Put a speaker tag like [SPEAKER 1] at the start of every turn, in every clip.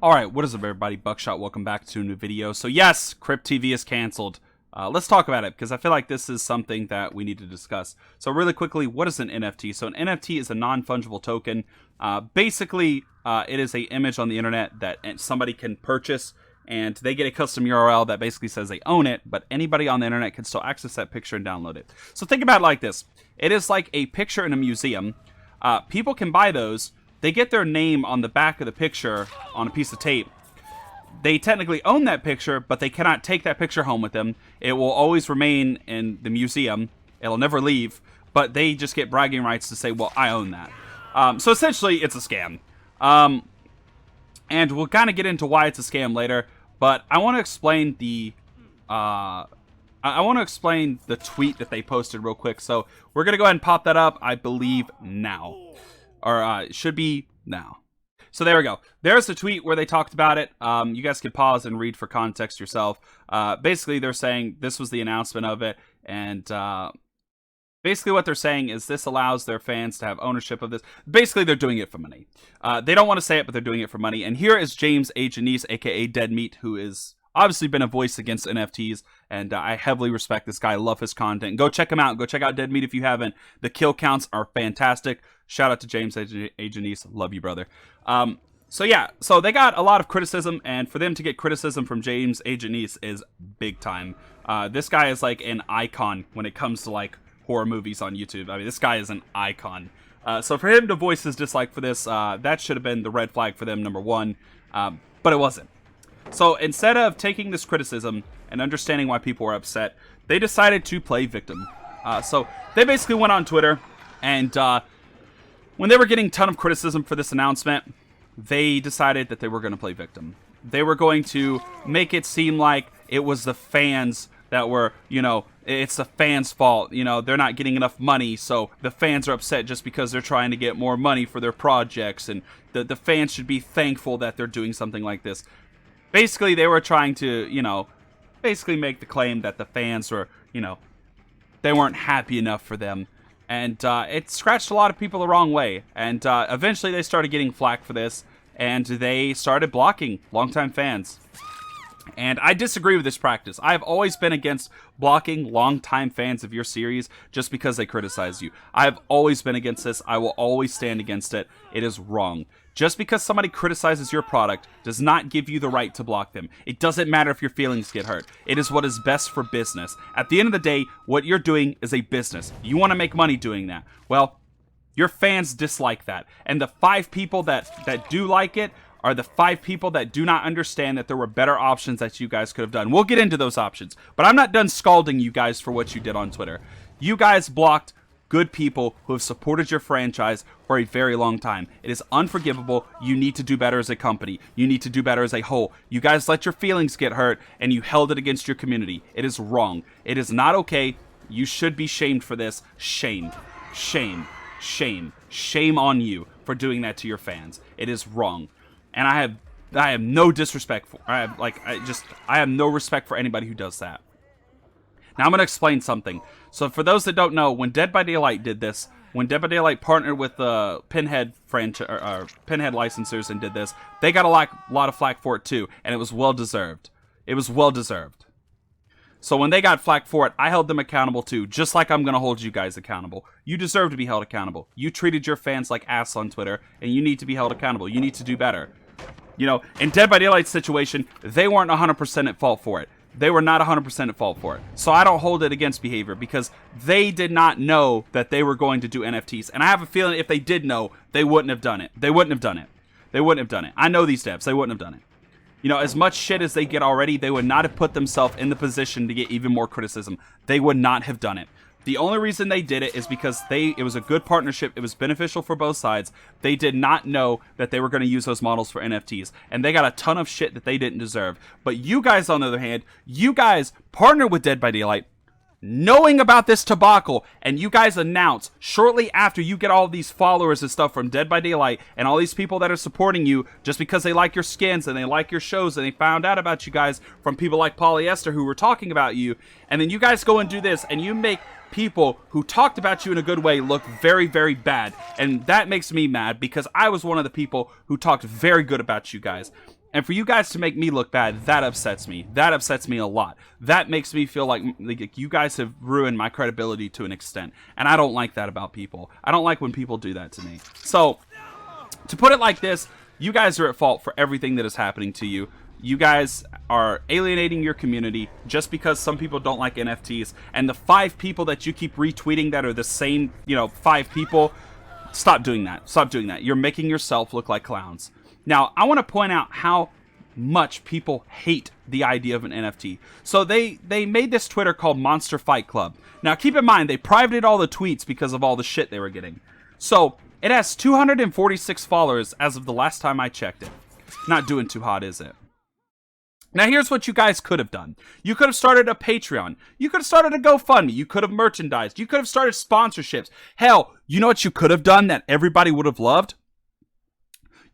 [SPEAKER 1] Alright, what is up everybody? Buckshot, welcome back to a new video. So yes, CryptTV is cancelled. Let's talk about it, because I feel like this is something that we need to discuss. So really quickly, what is an NFT? So an NFT is a non-fungible token. Basically, it is an image on the internet that somebody can purchase, and they get a custom URL that basically says they own it, but anybody on the internet can still access that picture and download it. So think about it like this. It is like a picture in a museum. People can buy those. They get their name on the back of the picture on a piece of tape. They technically own that picture, but they cannot take that picture home with them. It will always remain in the museum. It'll never leave, but they just get bragging rights to say, well, I own that. So essentially, it's a scam. And we'll kind of get into why it's a scam later, but I want to explain the... I want to explain the tweet that they posted real quick. So we're going to go ahead and pop that up, I believe, now. Or it should be now. So there we go. There's the tweet where they talked about it. You guys can pause and read for context yourself. Basically, they're saying this was the announcement of it. And basically what they're saying is this allows their fans to have ownership of this. Basically, they're doing it for money. They don't want to say it, but they're doing it for money. And here is James A. Janice, a.k.a. Dead Meat, who is... obviously been a voice against NFTs, and I heavily respect this guy. I love his content. Go check him out. Go check out Dead Meat if you haven't. The kill counts are fantastic. Shout out to James A. Janice. Love you, brother. So yeah, so they got a lot of criticism, and for them to get criticism from James A. Janice is big time. This guy is like an icon when it comes to like horror movies on YouTube. I mean, this guy is an icon. So for him to voice his dislike for this, that should have been the red flag for them, number one. But it wasn't. So instead of taking this criticism and understanding why people were upset, they decided to play victim. So they basically went on Twitter, and when they were getting a ton of criticism for this announcement, they decided that they were going to play victim. They were going to make it seem like it was the fans that were, you know, it's the fans' fault. You know, they're not getting enough money, so the fans are upset just because they're trying to get more money for their projects, and the fans should be thankful that they're doing something like this. Basically, they were trying to, you know, basically make the claim that the fans were, you know, they weren't happy enough for them. And it scratched a lot of people the wrong way. And eventually they started getting flack for this, and they started blocking longtime fans. And I disagree with this practice. I've always been against blocking longtime fans of your series just because they criticize you. I've always been against this. I will always stand against it. It is wrong. Just because somebody criticizes your product does not give you the right to block them. It doesn't matter if your feelings get hurt. It is what is best for business. At the end of the day, what you're doing is a business. You want to make money doing that. Well, your fans dislike that. And the 5 people that do like it are the 5 people that do not understand that there were better options that you guys could have done. We'll get into those options. But I'm not done scalding you guys for what you did on Twitter. You guys blocked good people who have supported your franchise for a very long time. It is unforgivable. You need to do better as a company. You need to do better as a whole. You guys let your feelings get hurt, and you held it against your community. It is wrong. It is not okay. You should be shamed for this. Shame. Shame. Shame. Shame on you for doing that to your fans. It is wrong. And I have no disrespect for, I have no respect for anybody who does that. Now I'm going to explain something. So for those that don't know, when Dead by Daylight did this, when Dead by Daylight partnered with the Pinhead franchise, Pinhead licensors and did this, they got a lot of flack for it too, and it was well deserved. It was well deserved. So when they got flack for it, I held them accountable too, just like I'm going to hold you guys accountable. You deserve to be held accountable. You treated your fans like ass on Twitter, and you need to be held accountable. You need to do better. You know, in Dead by Daylight's situation, they weren't 100% at fault for it. They were not 100% at fault for it. So I don't hold it against behavior because they did not know that they were going to do NFTs. And I have a feeling if they did know, they wouldn't have done it. They wouldn't have done it. They wouldn't have done it. I know these devs. They wouldn't have done it. You know, as much shit as they get already, they would not have put themselves in the position to get even more criticism. They would not have done it. The only reason they did it is because it was a good partnership. It was beneficial for both sides. They did not know that they were going to use those models for NFTs. And they got a ton of shit that they didn't deserve. But you guys, on the other hand, you guys partnered with Dead by Daylight, knowing about this debacle, and you guys announce shortly after you get all these followers and stuff from Dead by Daylight and all these people that are supporting you just because they like your skins and they like your shows and they found out about you guys from people like Polyester who were talking about you, and then you guys go and do this and you make people who talked about you in a good way look very, very bad. And that makes me mad because I was one of the people who talked very good about you guys. And for you guys to make me look bad, that upsets me. That upsets me a lot. That makes me feel like you guys have ruined my credibility to an extent. And I don't like that about people. I don't like when people do that to me. So, to put it like this, you guys are at fault for everything that is happening to you. You guys are alienating your community just because some people don't like NFTs. And the 5 people that you keep retweeting that are the same, 5 people, stop doing that. Stop doing that. You're making yourself look like clowns. Now, I want to point out how much people hate the idea of an NFT. So they made this Twitter called Monster Fight Club. Now, keep in mind, they privated all the tweets because of all the shit they were getting. So, it has 246 followers as of the last time I checked it. Not doing too hot, is it? Now, here's what you guys could have done. You could have started a Patreon. You could have started a GoFundMe. You could have merchandised. You could have started sponsorships. Hell, you know what you could have done that everybody would have loved?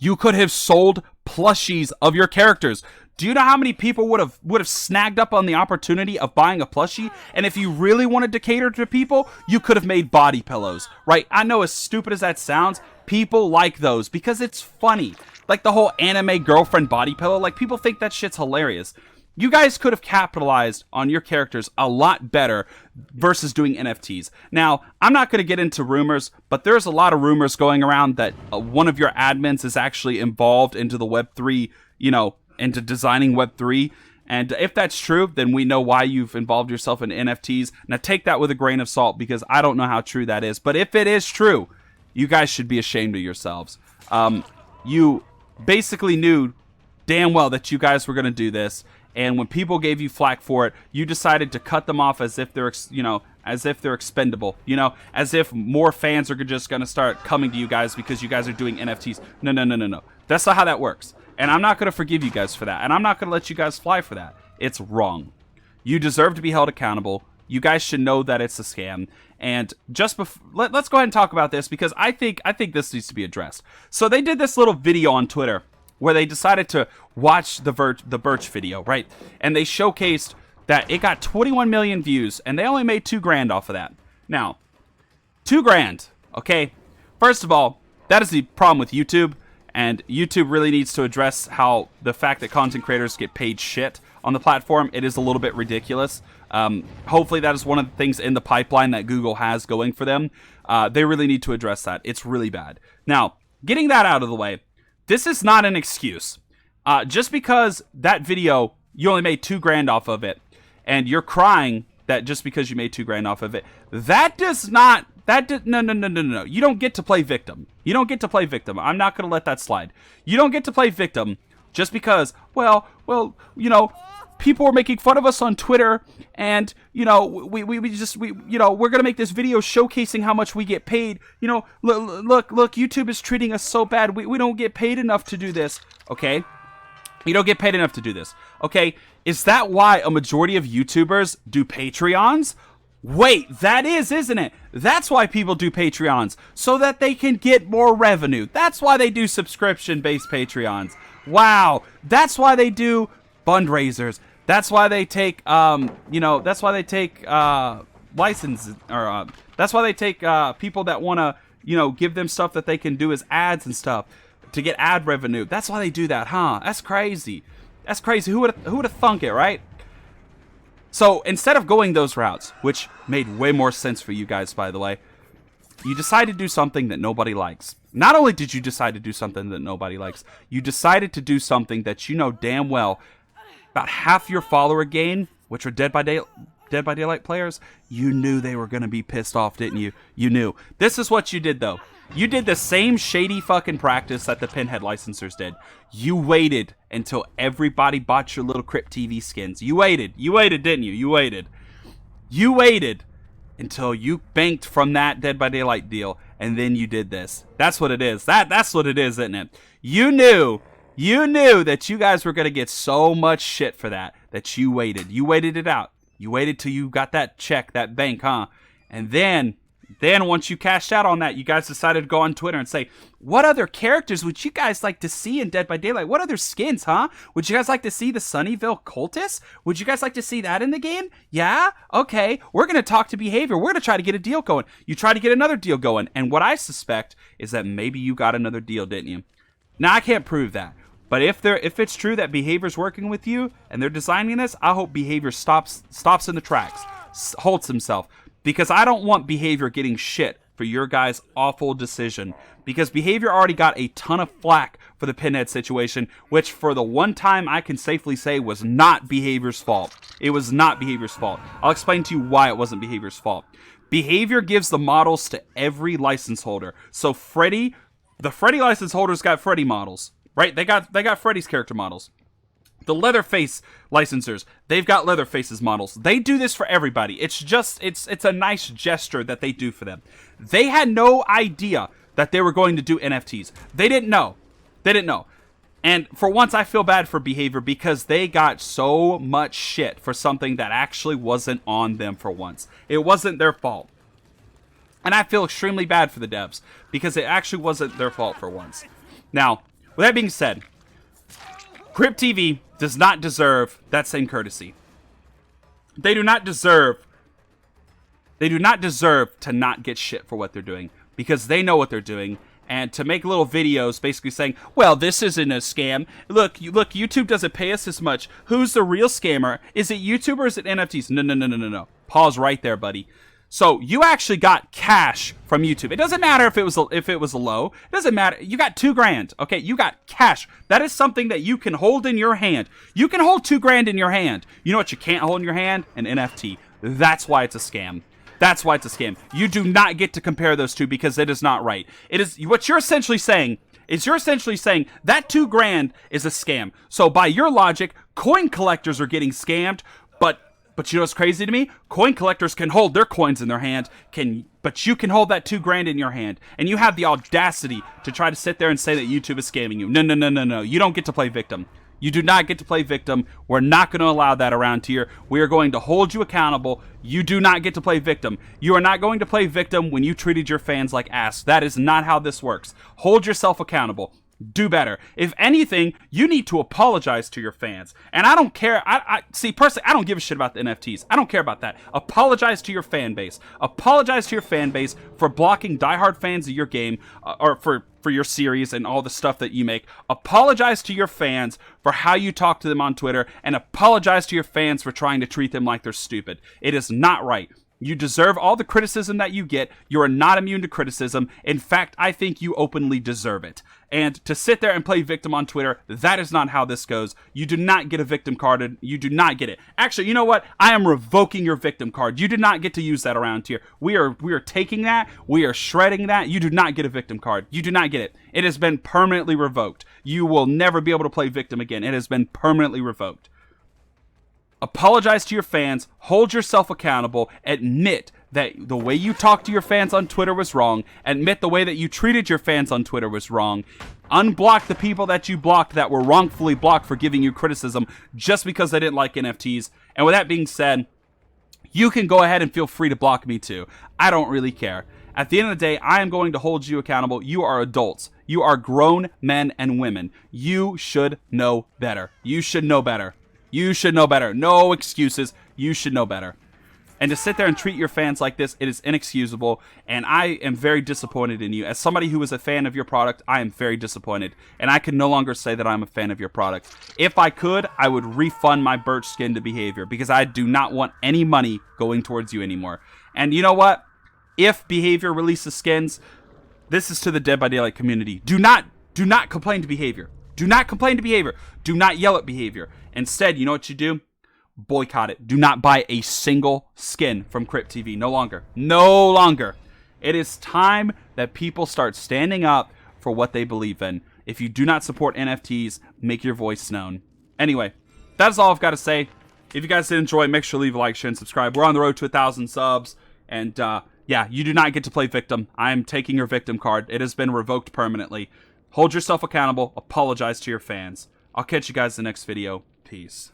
[SPEAKER 1] You could have sold plushies of your characters. Do you know how many people would have snagged up on the opportunity of buying a plushie? And if you really wanted to cater to people, you could have made body pillows, right? I know, as stupid as that sounds, people like those because it's funny. Like the whole anime girlfriend body pillow, like people think that shit's hilarious. You guys could have capitalized on your characters a lot better versus doing NFTs. Now, I'm not going to get into rumors, but there's a lot of rumors going around that one of your admins is actually involved into the Web3, into designing Web3. And if that's true, then we know why you've involved yourself in NFTs. Now, take that with a grain of salt because I don't know how true that is. But if it is true, you guys should be ashamed of yourselves. You basically knew damn well that you guys were going to do this. And when people gave you flack for it, you decided to cut them off as if they're, as if they're expendable. As if more fans are just going to start coming to you guys because you guys are doing NFTs. No. That's not how that works. And I'm not going to forgive you guys for that. And I'm not going to let you guys fly for that. It's wrong. You deserve to be held accountable. You guys should know that it's a scam. And just before, let's go ahead and talk about this because I think this needs to be addressed. So they did this little video on Twitter where they decided to watch the Birch video, right? And they showcased that it got 21 million views, and they only made $2,000 off of that. Now, $2,000, okay? First of all, that is the problem with YouTube, and YouTube really needs to address how the fact that content creators get paid shit on the platform. It is a little bit ridiculous. Hopefully that is one of the things in the pipeline that Google has going for them. They really need to address that. It's really bad. Now, getting that out of the way, this is not an excuse. Just because that video, you only made $2,000 off of it, and you're crying that just because you made $2,000 off of it, no. You don't get to play victim. You don't get to play victim. I'm not going to let that slide. You don't get to play victim just because, well, people were making fun of us on Twitter, and we're gonna make this video showcasing how much we get paid. Look, YouTube is treating us so bad. We don't get paid enough to do this. Okay, you don't get paid enough to do this. Okay, is that why a majority of YouTubers do Patreons? Wait, that isn't it? That's why people do Patreons, so that they can get more revenue. That's why they do subscription-based Patreons. Wow, that's why they do fundraisers. That's why they take, that's why they take licenses, or that's why they take people that want to, give them stuff that they can do as ads and stuff to get ad revenue. That's why they do that, huh? That's crazy. That's crazy. Who would have thunk it, right? So instead of going those routes, which made way more sense for you guys, by the way, you decide to do something that nobody likes. Not only did you decide to do something that nobody likes, you decided to do something that you know damn well about half your follower gain, which are Dead by Daylight players, you knew they were going to be pissed off, didn't you? You knew. This is what you did, though. You did the same shady fucking practice that the Pinhead licensors did. You waited until everybody bought your little CryptTV skins. You waited, didn't you? You waited until you banked from that Dead by Daylight deal, and then you did this. That's what it is. That's what it is, isn't it? You knew that you guys were going to get so much shit for that you waited. You waited it out. You waited till you got that check, that bank, huh? And then once you cashed out on that, you guys decided to go on Twitter and say, what other characters would you guys like to see in Dead by Daylight? What other skins, huh? Would you guys like to see the Sunnyvale Cultists? Would you guys like to see that in the game? Yeah? Okay. We're going to talk to Behavior. We're going to try to get a deal going. You try to get another deal going. And what I suspect is that maybe you got another deal, didn't you? Now, I can't prove that. But if it's true that Behavior's working with you and they're designing this, I hope Behavior stops in the tracks, holds himself, because I don't want Behavior getting shit for your guys' awful decision. Because Behavior already got a ton of flack for the Pinhead situation, which for the one time I can safely say was not Behavior's fault. It was not Behavior's fault. I'll explain to you why it wasn't Behavior's fault. Behavior gives the models to every license holder. So the Freddy license holders got Freddy models. Right? They got Freddy's character models. The Leatherface licensors, they've got Leatherface's models. They do this for everybody. It's a nice gesture that they do for them. They had no idea that they were going to do NFTs. They didn't know. And for once, I feel bad for Behavior because they got so much shit for something that actually wasn't on them for once. It wasn't their fault. And I feel extremely bad for the devs because it actually wasn't their fault for once. Now, with that being said, CryptTV does not deserve that same courtesy. They do not deserve to not get shit for what they're doing because they know what they're doing. And to make little videos basically saying, well, this isn't a scam. Look, YouTube doesn't pay us this much. Who's the real scammer? Is it YouTube or is it NFTs? No. Pause right there, buddy. So you actually got cash from YouTube. It doesn't matter if it was a low. It doesn't matter. You got $2,000. Okay, you got cash. That is something that you can hold in your hand. You can hold $2,000 in your hand. You know what you can't hold in your hand? An NFT. That's why it's a scam. That's why it's a scam. You do not get to compare those two because it is not right. It is what you're essentially saying. Is you're essentially saying that $2,000 is a scam. So by your logic, coin collectors are getting scammed, But you know what's crazy to me? Coin collectors can hold their coins in their hand, but you can hold that $2,000 in your hand. And you have the audacity to try to sit there and say that YouTube is scamming you. No. You don't get to play victim. You do not get to play victim. We're not going to allow that around here. We are going to hold you accountable. You do not get to play victim. You are not going to play victim when you treated your fans like ass. That is not how this works. Hold yourself accountable. Do better. If anything, you need to apologize to your fans. And I don't care. I see, personally, I don't give a shit about the NFTs. I don't care about that. Apologize to your fan base. Apologize to your fan base for blocking diehard fans of your game, or for your series and all the stuff that you make. Apologize to your fans for how you talk to them on Twitter, and apologize to your fans for trying to treat them like they're stupid. It is not right. You deserve all the criticism that you get. You are not immune to criticism. In fact, I think you openly deserve it. And to sit there and play victim on Twitter, that is not how this goes. You do not get a victim card. You do not get it. Actually, you know what? I am revoking your victim card. You do not get to use that around here. We are taking that. We are shredding that. You do not get a victim card. You do not get it. It has been permanently revoked. You will never be able to play victim again. It has been permanently revoked. Apologize to your fans, hold yourself accountable, admit that the way you talked to your fans on Twitter was wrong, admit the way that you treated your fans on Twitter was wrong, unblock the people that you blocked that were wrongfully blocked for giving you criticism just because they didn't like NFTs. And with that being said, you can go ahead and feel free to block me too. I don't really care. At the end of the day, I am going to hold you accountable. You are adults. You are grown men and women. You should know better. You should know better. You should know better. No excuses. You should know better. And to sit there and treat your fans like this, it is inexcusable. And I am very disappointed in you. As somebody who is a fan of your product, I am very disappointed. And I can no longer say that I'm a fan of your product. If I could, I would refund my birch skin to Behavior, because I do not want any money going towards you anymore. And you know what? If Behavior releases skins, this is to the Dead by Daylight community. Do not complain to Behavior. Do not complain to Behavior. Do not yell at Behavior. Instead, you know what you do? Boycott it. Do not buy a single skin from CryptTV. No longer. No longer. It is time that people start standing up for what they believe in. If you do not support NFTs, make your voice known. Anyway, that's all I've got to say. If you guys did enjoy, make sure to leave a like, share, and subscribe. We're on the road to 1,000 subs. And yeah, you do not get to play victim. I'm taking your victim card. It has been revoked permanently. Hold yourself accountable. Apologize to your fans. I'll catch you guys in the next video. Peace.